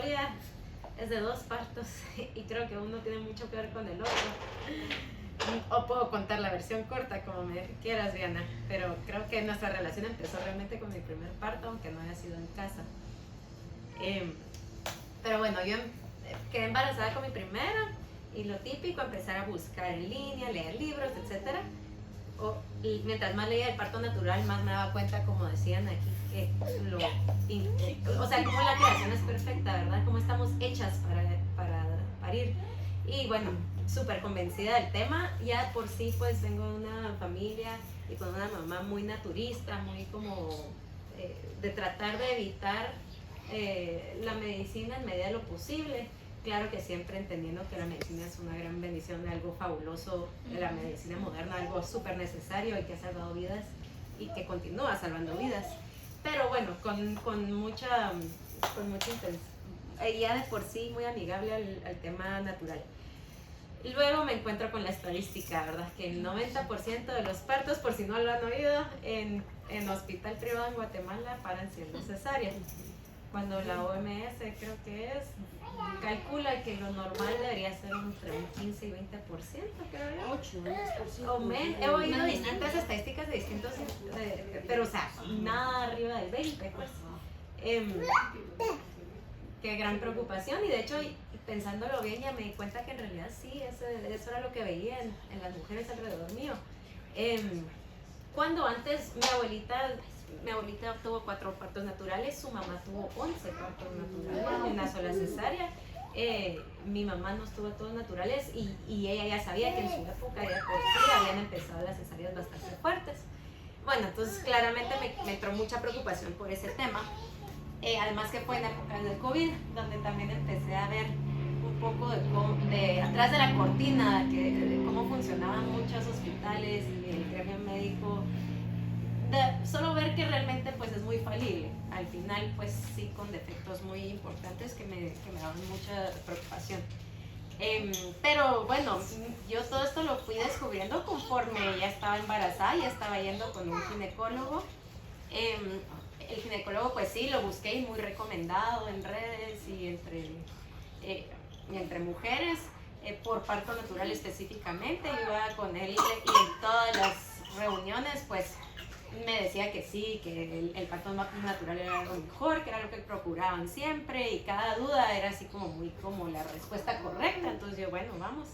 historia es de 2 partos y creo que uno tiene mucho que ver con el otro. O puedo contar la versión corta como me quieras, Diana, pero creo que nuestra relación empezó realmente con mi primer parto, aunque no haya sido en casa. Pero bueno, yo quedé embarazada con mi primera y lo típico, empezar a buscar en línea, leer libros, etc. Y mientras más leía el parto natural, más me daba cuenta, como decían aquí, que o sea, como la creación es perfecta, ¿verdad? Cómo estamos hechas para parir. Y bueno, súper convencida del tema. Ya por sí, pues vengo de una familia y con una mamá muy naturista, muy como de tratar de evitar la medicina en medida de lo posible. Claro que siempre entendiendo que la medicina es una gran bendición, algo fabuloso de la medicina moderna, algo súper necesario y que ha salvado vidas y que continúa salvando vidas. Pero bueno, con mucha intención. Ella de por sí muy amigable al tema natural. Y luego me encuentro con la estadística, ¿verdad? Que el 90% de los partos, por si no lo han oído, en hospital privado en Guatemala paran siendo cesáreas. Cuando la OMS, creo que es, calcula que lo normal debería ser entre un 15 y 20%, creo yo. 8, 10%. O menos. He oído distintas estadísticas de distintos, pero o sea, nada arriba del 20%, pues. Qué gran preocupación, y de hecho, pensándolo bien, ya me di cuenta que en realidad sí, eso era lo que veía en las mujeres alrededor mío. Cuando antes mi abuelita tuvo 4 partos naturales, su mamá tuvo 11 partos naturales, una sola cesárea. Mi mamá no estuvo todos naturales y ella ya sabía que en su época ya por sí habían empezado las cesáreas bastante fuertes. Bueno, entonces claramente me entró mucha preocupación por ese tema. Además que fue en la época del COVID, donde también empecé a ver un poco de atrás de la cortina, de cómo funcionaban muchos hospitales y el gremio médico. Solo ver que realmente pues es muy falible, al final pues sí con defectos muy importantes que me daban mucha preocupación. Pero bueno, yo todo esto lo fui descubriendo conforme ya estaba embarazada, ya estaba yendo con un ginecólogo. El ginecólogo pues sí, lo busqué y muy recomendado en redes y entre mujeres, por parto natural específicamente. Yo iba con él y en todas las reuniones pues me decía que sí, que el parto natural era lo mejor, que era lo que procuraban siempre, y cada duda era así como la respuesta correcta. Entonces yo, bueno, vamos.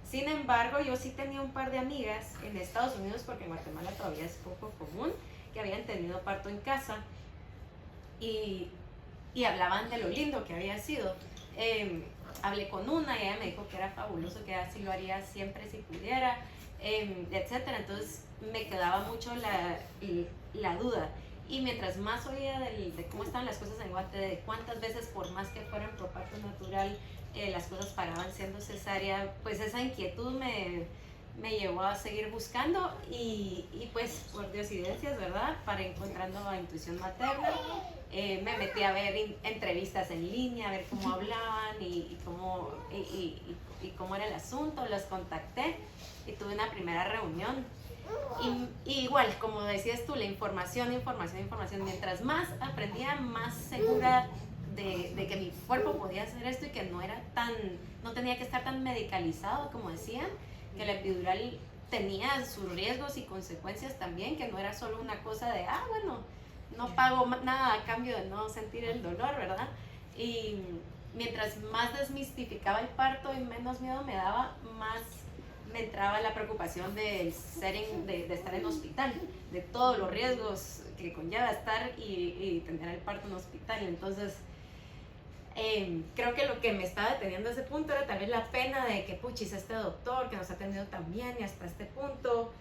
Sin embargo, yo sí tenía un par de amigas en Estados Unidos, porque en Guatemala todavía es poco común, que habían tenido parto en casa y hablaban de lo lindo que había sido. Hablé con una y ella me dijo que era fabuloso, que así lo haría siempre si pudiera, etcétera. Entonces me quedaba mucho la duda, y mientras más oía de cómo estaban las cosas en Guate, de cuántas veces por más que fueran por parto natural las cosas paraban siendo cesárea, pues esa inquietud me llevó a seguir buscando y pues por diosidencias, ¿verdad? Para encontrando a Intuición Materna, me metí a ver entrevistas en línea, a ver cómo hablaban y cómo era el asunto. Los contacté y tuve una primera reunión. Y igual, como decías tú, la información. Mientras más aprendía, más segura de que mi cuerpo podía hacer esto y que no tenía que estar tan medicalizado, como decían, que la epidural tenía sus riesgos y consecuencias también, que no era solo una cosa de, bueno, no pago nada a cambio de no sentir el dolor, ¿verdad? Y mientras más desmistificaba el parto y menos miedo me daba, más me entraba la preocupación de estar en hospital, de todos los riesgos que conlleva estar y tener el parto en hospital. Entonces, creo que lo que me estaba deteniendo a ese punto era tal vez la pena de que, puchis, este doctor que nos ha atendido tan bien y hasta este punto,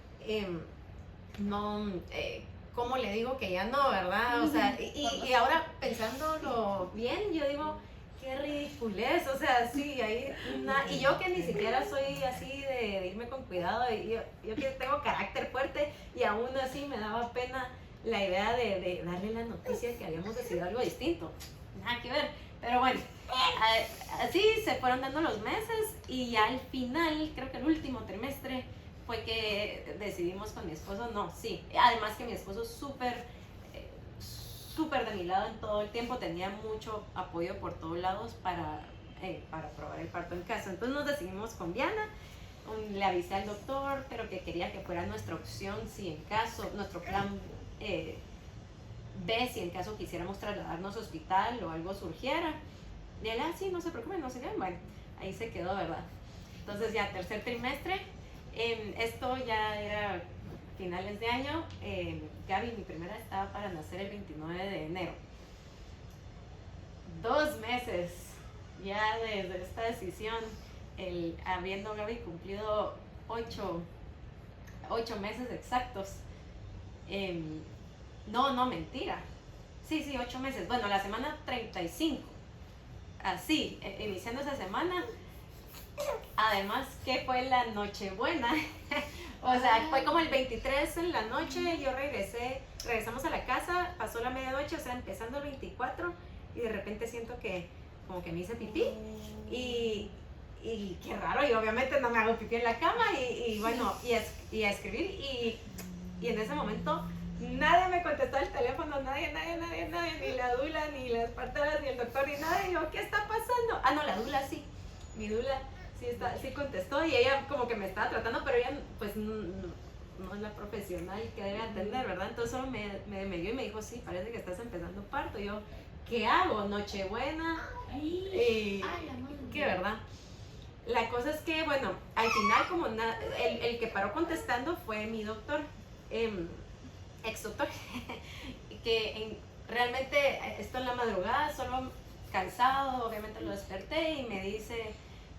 ¿cómo le digo que ya no, verdad? O sea, y ahora pensándolo bien, yo digo, qué ridiculez, o sea, sí, y yo que ni siquiera soy así de irme con cuidado, y yo que tengo carácter fuerte, y aún así me daba pena la idea de darle la noticia que habíamos decidido algo distinto. Nada que ver, pero bueno, así se fueron dando los meses, y ya al final, creo que el último trimestre, fue que decidimos con mi esposo, además que mi esposo es súper de mi lado en todo el tiempo, tenía mucho apoyo por todos lados para probar el parto en casa. Entonces nos decidimos con Diana, le avisé al doctor, pero que quería que fuera nuestra opción si en caso, nuestro plan B, si en caso quisiéramos trasladarnos a hospital o algo surgiera. Y él, sí, no se preocupen, no sé qué. Bueno, ahí se quedó, ¿verdad? Entonces ya tercer trimestre, esto ya era finales de año, Gaby, mi primera, estaba para nacer el 29 de enero. 2 meses ya desde esta decisión, habiendo Gaby cumplido 8 meses exactos. No, mentira. Sí, 8 meses. Bueno, la semana 35. Así, iniciando esa semana. Además que fue la Nochebuena. O sea, fue como el 23 en la noche, regresamos a la casa, pasó la medianoche, o sea, empezando el 24, y de repente siento que como que me hice pipí, y qué raro, y obviamente no me hago pipí en la cama, y bueno, y a escribir, y en ese momento nadie me contestó el teléfono, nadie, ni la dula, ni las parteras, ni el doctor, ni nada, y yo, ¿qué está pasando? No, la dula sí, mi dula sí contestó, y ella como que me estaba tratando, pero ella pues no es la profesional que debe atender, ¿verdad? Entonces solo me dio y me dijo, sí, parece que estás empezando parto. Y yo, ¿qué hago? Nochebuena. ¿Qué, verdad? La cosa es que, bueno, al final como el que paró contestando fue mi doctor, ex doctor, que realmente esto en la madrugada, solo cansado, obviamente lo desperté y me dice,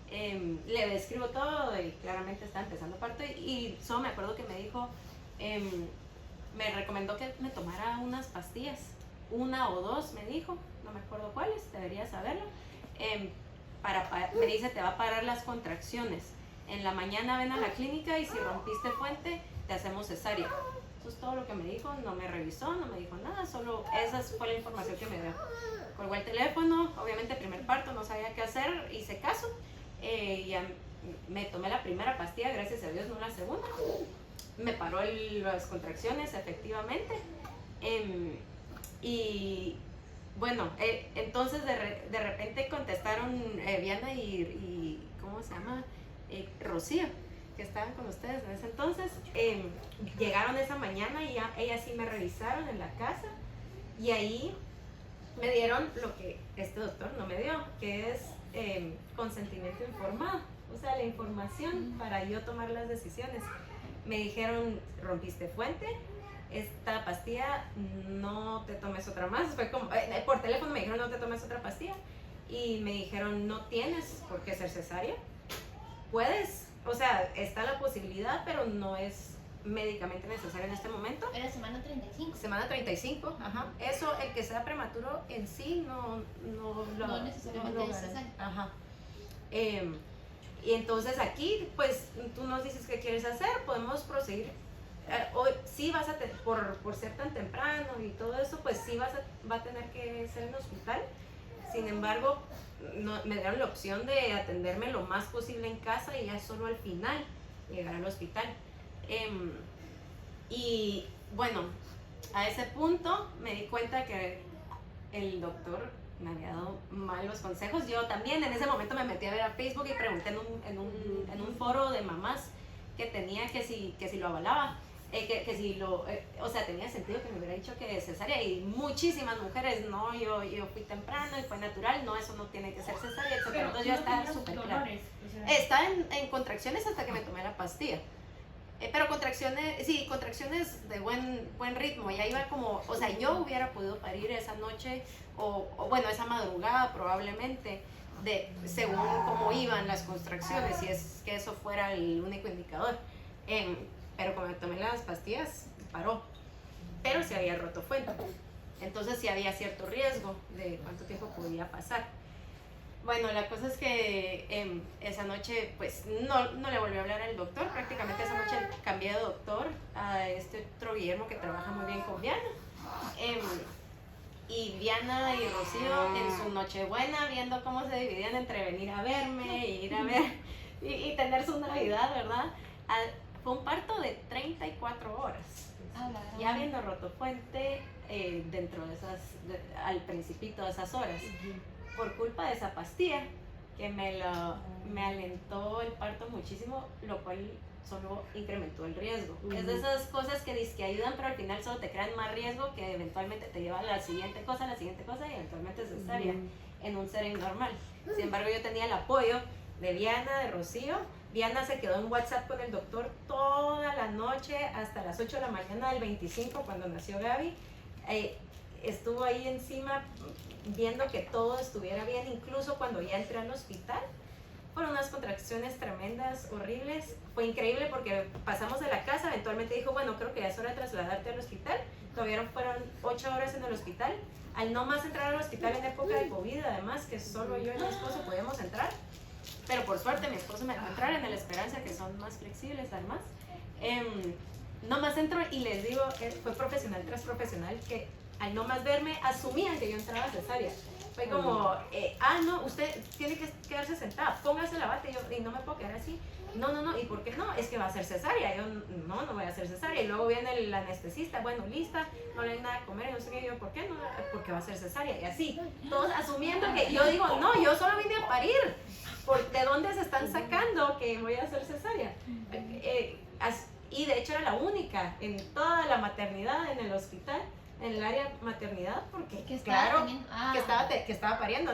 le describo todo y claramente está empezando parto, y solo me acuerdo que me dijo, me recomendó que me tomara unas pastillas, 1 o 2 me dijo, no me acuerdo cuáles, debería saberlo, me dice, te va a parar las contracciones, en la mañana ven a la clínica y si rompiste fuente te hacemos cesárea. Eso es todo lo que me dijo, no me revisó, no me dijo nada, solo esa fue la información que me dio. Colgó el teléfono, obviamente primer parto, no sabía qué hacer, hice caso. Ya me tomé la primera pastilla, gracias a Dios, no la segunda. Me paró las contracciones, efectivamente. Y bueno, entonces de repente contestaron Diana y ¿cómo se llama? Rocío, que estaban con ustedes en ese entonces. Llegaron esa mañana y ellas sí me revisaron en la casa, y ahí me dieron lo que este doctor no me dio, que es consentimiento informado, o sea, la información para yo tomar las decisiones. Me dijeron, rompiste fuente, esta pastilla no te tomes otra más. Fue como, por teléfono me dijeron, no te tomes otra pastilla, y me dijeron, no tienes por qué ser cesárea, puedes, o sea, está la posibilidad, pero no es médicamente necesario en este momento. Era semana 35. Semana 35, ajá. Eso, el que sea prematuro en sí no necesariamente es cesárea. Ajá. Y entonces aquí, pues, tú nos dices qué quieres hacer, podemos proseguir. Hoy sí vas a por ser tan temprano y todo eso, pues sí va a tener que ser en hospital. Sin embargo, me dieron la opción de atenderme lo más posible en casa y ya solo al final llegar al hospital. Y bueno, a ese punto me di cuenta que el doctor me había dado malos consejos. Yo también en ese momento me metí a ver a Facebook y pregunté en un foro de mamás que tenía que si lo avalaba, que si lo, o sea, tenía sentido que me hubiera dicho que cesárea, y muchísimas mujeres, no, yo fui temprano y fue natural, no, eso no tiene que ser cesárea, etc. Entonces yo estaba súper clara. Estaba en contracciones hasta que me tomé la pastilla. Pero contracciones de buen ritmo, ya iba como, o sea, yo hubiera podido parir esa noche, o bueno, esa madrugada probablemente, según cómo iban las contracciones, si es que eso fuera el único indicador. Pero cuando me tomé las pastillas, paró, pero se había roto fuente, entonces sí había cierto riesgo de cuánto tiempo podía pasar. Bueno, la cosa es que esa noche pues no le volví a hablar al doctor, prácticamente esa noche cambié de doctor a este otro Guillermo que trabaja muy bien con Diana. Y Diana y Rocío en su Nochebuena, viendo cómo se dividían entre venir a verme y ir a ver y tener su Navidad, ¿verdad? Fue un parto de 34 horas. ya habiendo roto fuente dentro de al principito de esas horas, por culpa de esa pastilla que me alentó el parto muchísimo, lo cual solo incrementó el riesgo. Es de esas cosas que dizque ayudan, pero al final solo te crean más riesgo, que eventualmente te lleva a la siguiente cosa y eventualmente es cesárea en un setting normal. Sin embargo, yo tenía el apoyo de Diana, de Rocío. Diana se quedó en WhatsApp con el doctor toda la noche hasta las 8 de la mañana del 25 cuando nació Gaby. Estuvo ahí encima viendo que todo estuviera bien, incluso cuando ya entré al hospital. Fueron unas contracciones tremendas, horribles. Fue increíble porque pasamos de la casa, eventualmente dijo, bueno, creo que ya es hora de trasladarte al hospital. Todavía fueron 8 horas en el hospital. Al no más entrar al hospital en época de COVID, además, que solo yo y mi esposo podíamos entrar. Pero por suerte mi esposo me dejó entrar en el Esperanza, que son más flexibles además. No más entro y les digo, fue profesional tras profesional que al no más verme asumían que yo entraba cesárea. Fue como, no, usted tiene que quedarse sentada, póngase la bata. Y no me puedo quedar así. No, ¿y por qué no? Es que va a ser cesárea. Yo, no voy a hacer cesárea. Y luego viene el anestesista, bueno, lista, no le hay nada a comer, y no sé qué. Yo, ¿por qué no? Porque va a ser cesárea. Y así, todos asumiendo que yo digo, no, yo solo vine a parir. ¿De dónde se están sacando que voy a hacer cesárea? Y de hecho era la única en toda la maternidad en el hospital, en el área maternidad, porque claro, que estaba pariendo.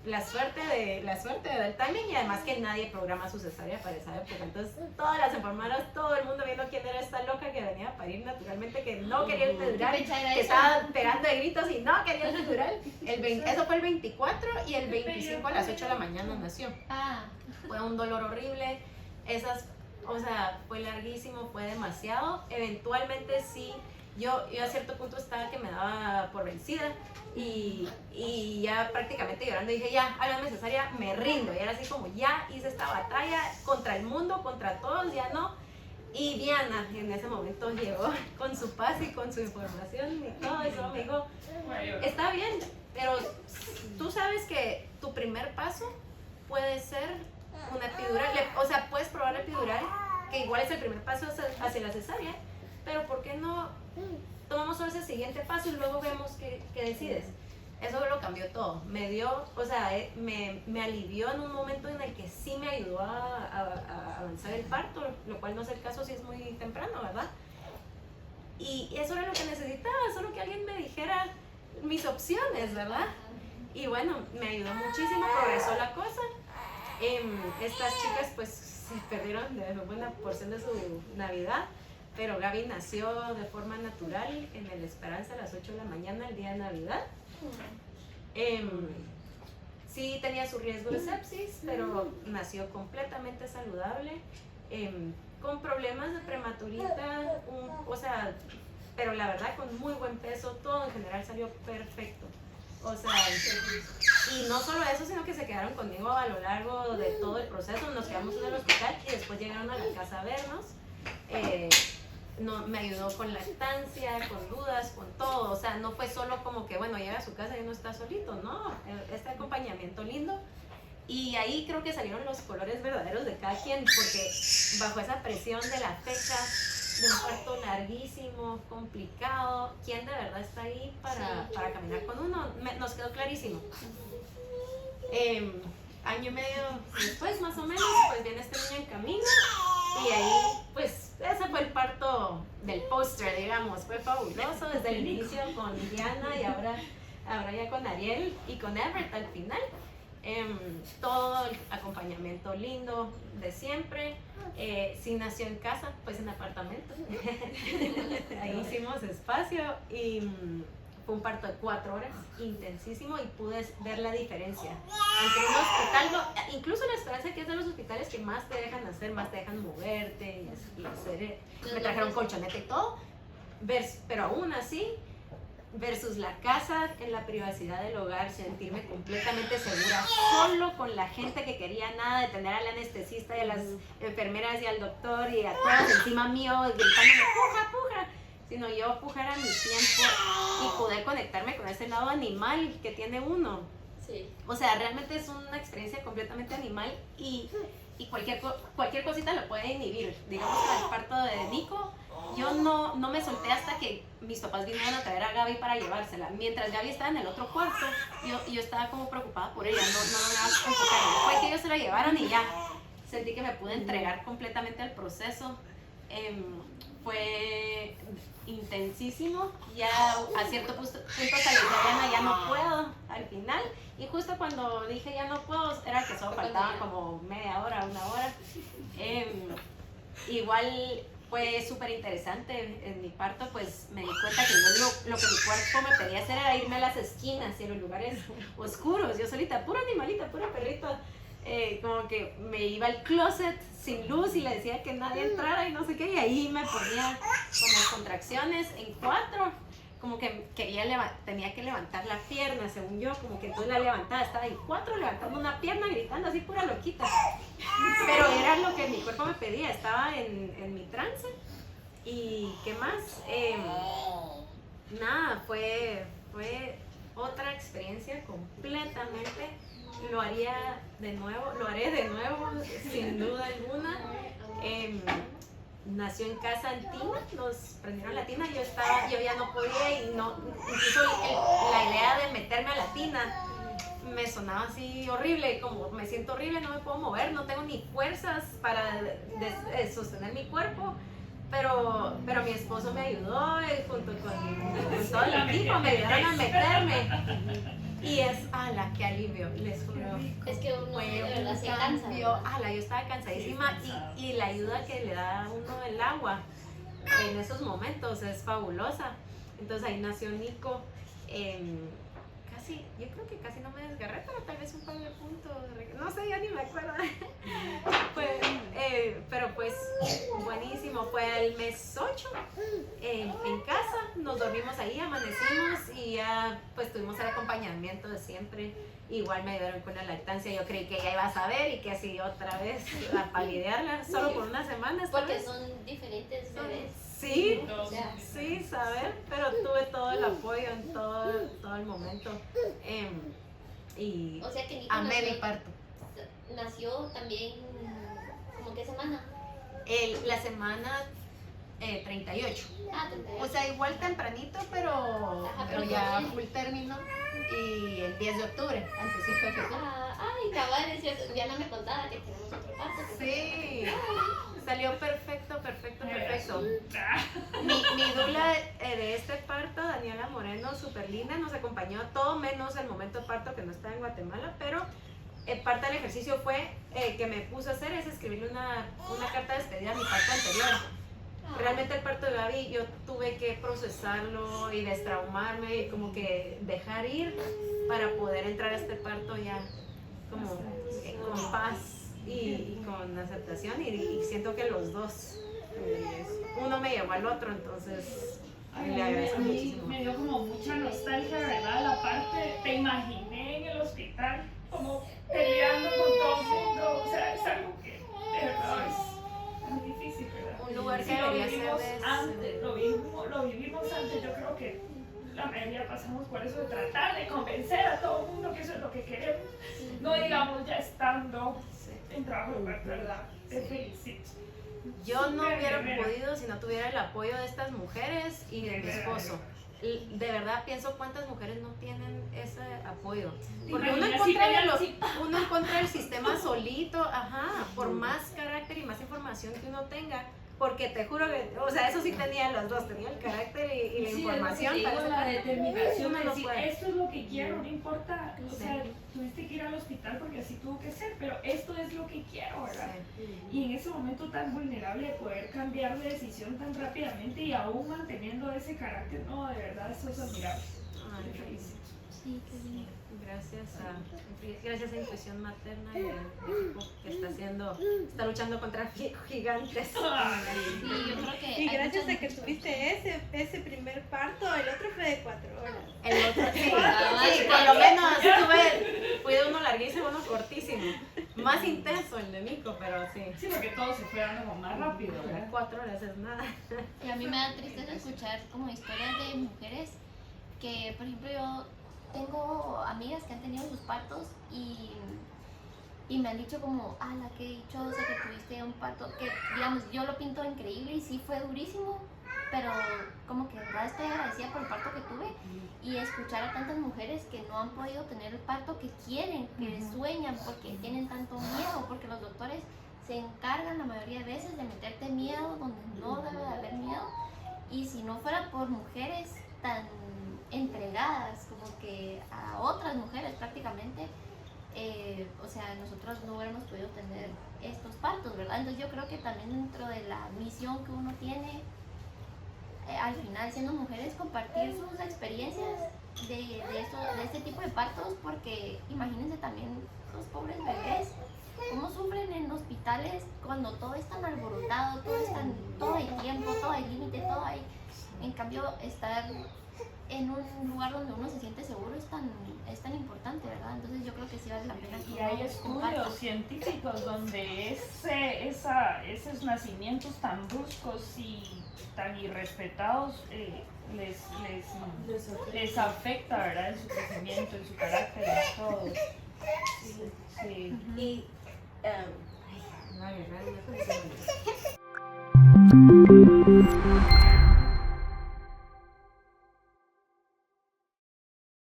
La suerte del timing, y además que nadie programa su cesárea para esa época. Entonces todas las enfermeras, todo el mundo viendo quién era esta loca que venía a parir naturalmente, que no quería el epidural, que estaba pegando de gritos y no quería el epidural. Eso fue el 24 y el 25 a las 8 de la mañana nació. Fue un dolor horrible. Fue larguísimo, fue demasiado. Eventualmente sí, yo a cierto punto estaba que me daba por vencida y ya prácticamente llorando dije, ya, háganme cesárea, me rindo. Y era así como, ya hice esta batalla contra el mundo, contra todos, ya no. Y Diana en ese momento llegó con su paz y con su información y todo eso. Me dijo, está bien, pero tú sabes que tu primer paso puede ser una epidural. O sea, puedes probar la epidural, que igual es el primer paso hacia la cesárea, pero ¿por qué no tomamos solo ese siguiente paso y luego vemos qué decides? Eso lo cambió todo. Me alivió en un momento en el que sí me ayudó a avanzar el parto, lo cual no es el caso si es muy temprano, ¿verdad? Y eso era lo que necesitaba, solo que alguien me dijera mis opciones, ¿verdad? Y bueno, me ayudó muchísimo, progresó la cosa. Estas chicas pues se perdieron de buena porción de su Navidad, pero Gaby nació de forma natural en el Esperanza a las 8 de la mañana el día de Navidad. Sí tenía su riesgo de sepsis, pero nació completamente saludable, con problemas de prematurita, pero la verdad con muy buen peso, todo en general salió perfecto. Y no solo eso, sino que se quedaron conmigo a lo largo de todo el proceso. Nos quedamos en el hospital y después llegaron a la casa a vernos. Me ayudó con lactancia, con dudas, con todo. O sea, no fue solo como que, bueno, llega a su casa y no está solito, no. Este acompañamiento lindo. Y ahí creo que salieron los colores verdaderos de cada quien, porque bajo esa presión de la fecha, de un parto larguísimo, complicado, ¿quién de verdad está ahí para caminar con uno? Nos quedó clarísimo. Año y medio después, más o menos, pues viene este niño en camino, y ahí, pues, ese fue el parto del póster, digamos. Fue fabuloso desde el inicio con Diana y ahora ya con Ariel y con Everett al final. Todo el acompañamiento lindo de siempre. Sí nació en casa, pues en apartamento. Ahí hicimos espacio y fue un parto de 4 horas, intensísimo, y pude ver la diferencia entre un hospital, incluso la Esperanza, que es de los hospitales que más te dejan hacer, más te dejan moverte y hacer, me trajeron colchoneta y todo, pero aún así, versus la casa en la privacidad del hogar, sentirme completamente segura, solo con la gente que quería, nada de tener al anestesista y a las enfermeras y al doctor y a todas encima mío gritándome puja, sino yo pujar a mi tiempo y poder conectarme con ese lado animal que tiene uno. Sí. O sea, realmente es una experiencia completamente animal y cualquier cosita lo puede inhibir. Digamos que el parto de Nico yo no me solté hasta que mis papás vinieron a traer a Gaby para llevársela. Mientras Gaby estaba en el otro cuarto, yo estaba como preocupada por ella, no lograba enfocarme. Fue que ellos se la llevaron y ya sentí que me pude entregar completamente al proceso. Fue intensísimo, ya a cierto punto salí Diana, ya no puedo al final, y justo cuando dije ya no puedo, era que solo faltaba como media hora, una hora. Igual fue súper interesante en mi parto, pues me di cuenta que yo lo que mi cuerpo me pedía hacer era irme a las esquinas y a los lugares oscuros, yo solita, pura animalita, pura perrita. Como que me iba al closet sin luz y le decía que nadie entrara y no sé qué, y ahí me ponía como contracciones en 4, como que tenía que levantar la pierna, según yo, como que entonces la levantaba, estaba en 4 levantando una pierna, gritando así pura loquita, pero era lo que mi cuerpo me pedía, estaba en mi trance. Y qué más, nada, fue otra experiencia completamente. Lo haría de nuevo, lo haré de nuevo, sin duda alguna. Nació en casa en tina, nos prendieron la tina, yo ya no podía y incluso la idea de meterme a la tina me sonaba así horrible, como me siento horrible, no me puedo mover, no tengo ni fuerzas para sostener mi cuerpo. Pero mi esposo me ayudó junto con todo el equipo, me ayudaron a meterme. Y ala, qué alivio, les juro. Es que uno Fue de verdad un se cansa. cambio, ala, yo estaba cansadísima y la ayuda que le da a uno el agua en esos momentos es fabulosa. Entonces ahí nació Nico. Yo creo que casi no me desgarré, pero tal vez un par de puntos, no sé, ya ni me acuerdo. Pero pues buenísimo, fue el mes 8 en casa, nos dormimos ahí, amanecimos y ya pues tuvimos el acompañamiento de siempre. Igual me ayudaron con la lactancia, yo creí que ella iba a saber y que así otra vez a palidearla, solo por unas semanas. Porque son diferentes bebés. Sí, sí, saber, pero tuve todo el apoyo en todo el momento. Y o sea que Nico amé mi parto. Nació también, ¿cómo qué semana? La semana 38. 38. O sea, igual tempranito, pero ya full término. Y el 10 de octubre, antesito de que tú. Ay, cabal, Diana me contaba que tenemos otro parto. Sí, salió perfecto. Mi dula de este parto, Daniela Moreno, súper linda, nos acompañó todo menos el momento de parto que no estaba en Guatemala, pero parte del ejercicio fue que me puso a hacer es escribirle una carta de despedida a mi parto anterior. Realmente el parto de Gaby yo tuve que procesarlo y destraumarme y como que dejar ir para poder entrar a este parto ya como con paz y con aceptación y siento que los dos, uno me llevó al otro, entonces le agradezco muchísimo. Me dio como mucha nostalgia, ¿verdad? La parte, te imaginé en el hospital como peleando con todo el mundo, o sea, es algo que de verdad es muy difícil, ¿verdad? Un lugar que sí, lo debería vivimos ser de antes, lo vivimos antes, yo creo que la mayoría pasamos por eso de tratar de convencer a todo el mundo que eso es lo que queremos, no digamos ya estando en trabajo de parto, ¿verdad? Te felicito. Yo no hubiera podido si no tuviera el apoyo de estas mujeres y de mi esposo. De verdad pienso cuántas mujeres no tienen ese apoyo. Porque uno encuentra el sistema solito, por más carácter y más información que uno tenga. Porque te juro que, o sea, eso sí tenía las dos, tenía el carácter y la información. Es la determinación de Uno decir, puede. esto es lo que quiero, no importa, o sea, tuviste que ir al hospital porque así tuvo que ser, pero esto es lo que quiero, ¿verdad? Sí. Y en ese momento tan vulnerable de poder cambiar de decisión tan rápidamente y aún manteniendo ese carácter, no, de verdad, eso es admirable. Ay, Te felicito. Sí, qué bien. Gracias a Intuición Materna y al equipo que está luchando contra gigantes. Sí, yo creo que Y hay gracias muchas- a que tuviste ese primer parto, el otro fue de 4 horas. El otro, sí, por lo menos fui de uno larguísimo, uno cortísimo. Más intenso el de Nico, pero sí. Sí, porque todo se fue dando como más rápido, ¿verdad? 4 horas es nada. Y a mí me da tristeza escuchar como historias de mujeres que, por ejemplo, yo tengo amigas que han tenido sus partos y me han dicho como, ala, qué dichosa que tuviste un parto, que digamos, yo lo pinto increíble y sí fue durísimo, pero como que en verdad estoy agradecida por el parto que tuve y escuchar a tantas mujeres que no han podido tener el parto que quieren, que sueñan porque tienen tanto miedo, porque los doctores se encargan la mayoría de veces de meterte miedo donde no debe de haber miedo. Y si no fuera por mujeres tan entregadas como que a otras mujeres prácticamente, o sea, nosotros no hubiéramos podido tener estos partos, ¿verdad? Entonces yo creo que también dentro de la misión que uno tiene, al final siendo mujeres, compartir sus experiencias de este tipo de partos, porque imagínense también los pobres bebés, cómo sufren en hospitales cuando todo es tan alborotado, todo hay tiempo, todo hay límite, todo hay... En cambio, estar en un lugar donde uno se siente seguro es tan importante, ¿verdad? Entonces yo creo que sí vale la pena. Y hay estudios científicos donde esos nacimientos tan bruscos y tan irrespetados les afecta, ¿verdad? En su crecimiento, en su carácter, en todo. Sí. Y no,